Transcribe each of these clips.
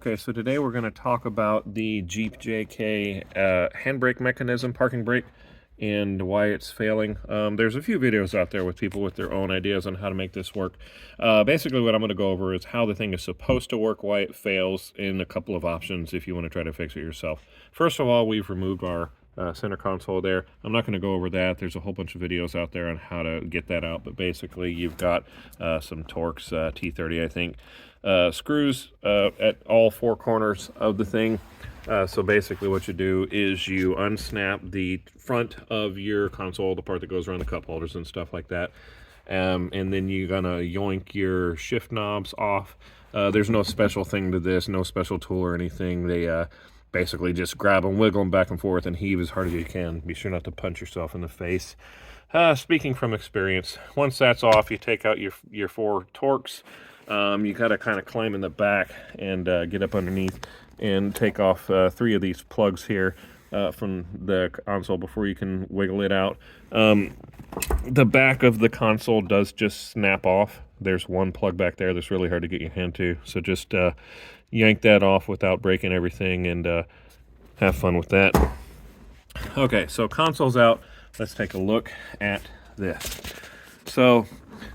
Okay, so today we're going to talk about the Jeep JK handbrake mechanism, parking brake, and why it's failing. There's a few videos out there with people with their own ideas on how to make this work. Basically what I'm going to go over is how the thing is supposed to work, why it fails, and a couple of options if you want to try to fix it yourself. First of all, we've removed our center console there. I'm not going to go over that. There's a whole bunch of videos out there on how to get that out, but basically you've got some Torx T30, I think, screws at all four corners of the thing. So basically what you do is you unsnap the front of your console, the part that goes around the cup holders and stuff like that, and then you're gonna yoink your shift knobs off. There's no special thing to this, no special tool or anything. They basically just grab them, wiggle them back and forth, and heave as hard as you can. Be sure not to punch yourself in the face. Speaking from experience, once that's off, you take out your four Torx. You got to kind of climb in the back and get up underneath and take off 3 of these plugs here from the console before you can wiggle it out. The back of the console does just snap off. There's one plug back there that's really hard to get your hand to, so just yank that off without breaking everything and have fun with that. Okay, so console's out. Let's take a look at this. So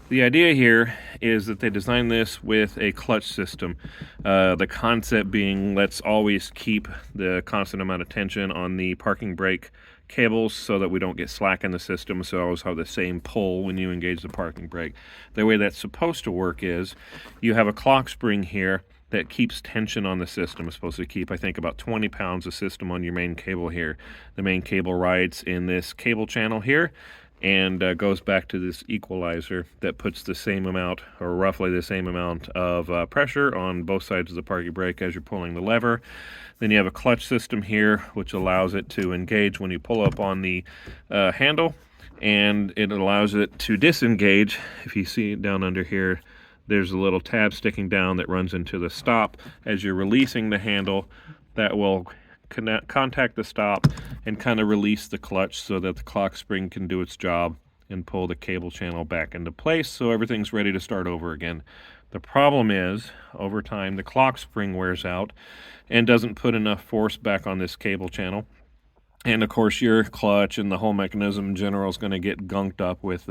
the idea here is that they designed this with a clutch system. The concept being, let's always keep the constant amount of tension on the parking brake cables so that we don't get slack in the system, so always have the same pull when you engage the parking brake. The way that's supposed to work is you have a clock spring here that keeps tension on the system. It's supposed to keep, I think, about 20 pounds of system on your main cable here. The main cable rides in this cable channel here and goes back to this equalizer that puts the same amount, or roughly the same amount of pressure on both sides of the parking brake as you're pulling the lever. Then you have a clutch system here which allows it to engage when you pull up on the handle, and it allows it to disengage. If you see down under here, there's a little tab sticking down that runs into the stop. As you're releasing the handle, that will contact the stop and kind of release the clutch so that the clock spring can do its job and pull the cable channel back into place so everything's ready to start over again. The problem is, over time, the clock spring wears out and doesn't put enough force back on this cable channel. And of course your clutch and the whole mechanism in general is going to get gunked up with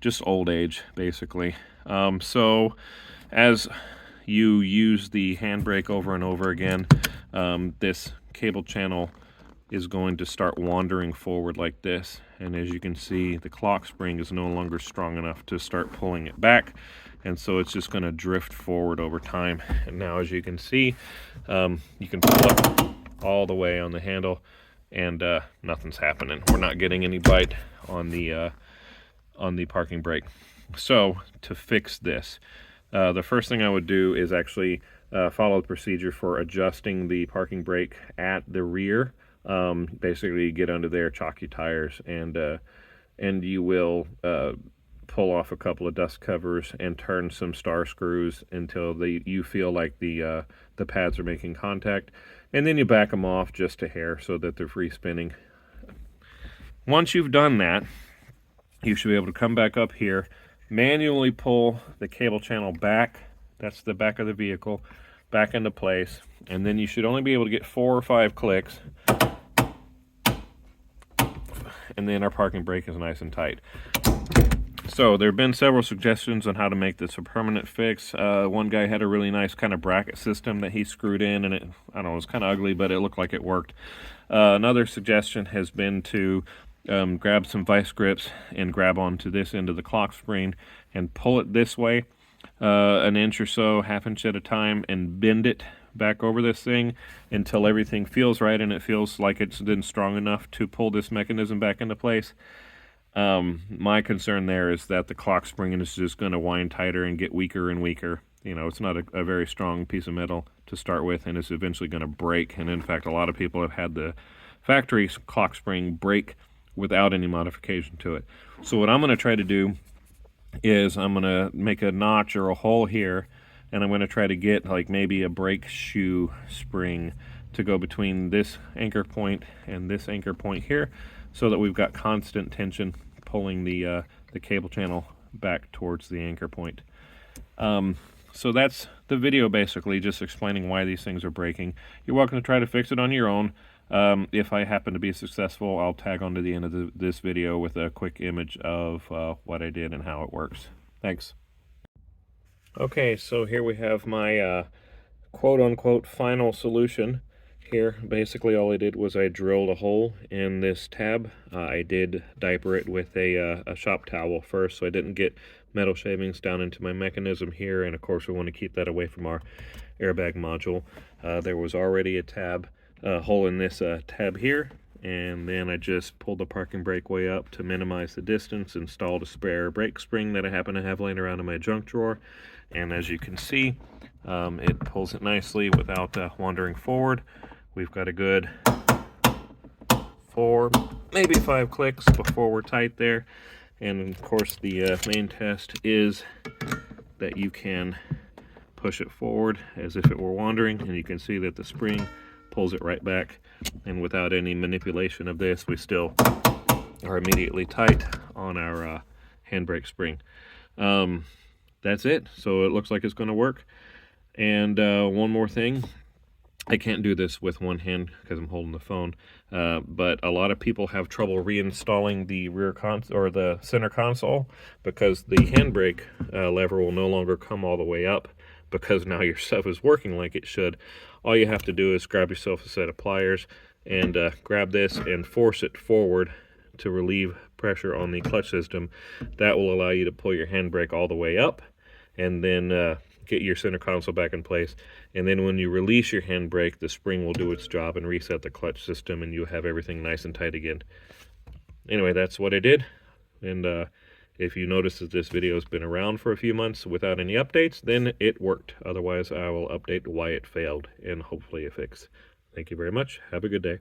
just old age, basically. So as you use the handbrake over and over again, this cable channel is going to start wandering forward like this, and as you can see, the clock spring is no longer strong enough to start pulling it back, and so it's just going to drift forward over time. And now, as you can see, you can pull up all the way on the handle and nothing's happening. We're not getting any bite on the parking brake. So to fix this, the first thing I would do is actually follow the procedure for adjusting the parking brake at the rear. Basically get under there, chalk your tires, and you will pull off a couple of dust covers and turn some star screws until you feel like the pads are making contact, and then you back them off just a hair so that they're free spinning. Once you've done that, you should be able to come back up here, manually pull the cable channel back, that's the back of the vehicle, back into place, and then you should only be able to get 4 or 5 clicks, and then our parking brake is nice and tight. So there have been several suggestions on how to make this a permanent fix. One guy had a really nice kind of bracket system that he screwed in, and I don't know, it was kind of ugly, but it looked like it worked. Another suggestion has been to grab some vice grips and grab onto this end of the clock spring and pull it this way an inch or so, half inch at a time, and bend it back over this thing until everything feels right and it feels like it's been strong enough to pull this mechanism back into place. My concern there is that the clock spring is just going to wind tighter and get weaker and weaker. You know, it's not a very strong piece of metal to start with, and it's eventually going to break. And in fact, a lot of people have had the factory clock spring break without any modification to it. So what I'm going to try to do is I'm going to make a notch or a hole here, and I'm going to try to get like maybe a brake shoe spring to go between this anchor point and this anchor point here, so that we've got constant tension pulling the cable channel back towards the anchor point. So that's the video basically just explaining why these things are breaking. You're welcome to try to fix it on your own. If I happen to be successful, I'll tag on to the end of this video with a quick image of what I did and how it works. Thanks. Okay, so here we have my quote-unquote final solution. Here, basically all I did was I drilled a hole in this tab. I did diaper it with a shop towel first, so I didn't get metal shavings down into my mechanism here, and of course we want to keep that away from our airbag module. There was already a hole in this tab here, and then I just pulled the parking brake way up to minimize the distance, installed a spare brake spring that I happen to have laying around in my junk drawer, and as you can see, it pulls it nicely without wandering forward. We've got a good 4, maybe 5 clicks before we're tight there. And of course the main test is that you can push it forward as if it were wandering, and you can see that the spring pulls it right back. And without any manipulation of this, we still are immediately tight on our handbrake spring. That's it. So it looks like it's going to work. And one more thing. I can't do this with one hand because I'm holding the phone, but a lot of people have trouble reinstalling the rear console or the center console because the handbrake lever will no longer come all the way up because now your stuff is working like it should. All you have to do is grab yourself a set of pliers and grab this and force it forward to relieve pressure on the clutch system. That will allow you to pull your handbrake all the way up and then get your center console back in place, and then when you release your handbrake, the spring will do its job and reset the clutch system, and you'll have everything nice and tight again. Anyway, that's what I did, and if you notice that this video has been around for a few months without any updates, then it worked. Otherwise, I will update why it failed and hopefully a fix. Thank you very much. Have a good day.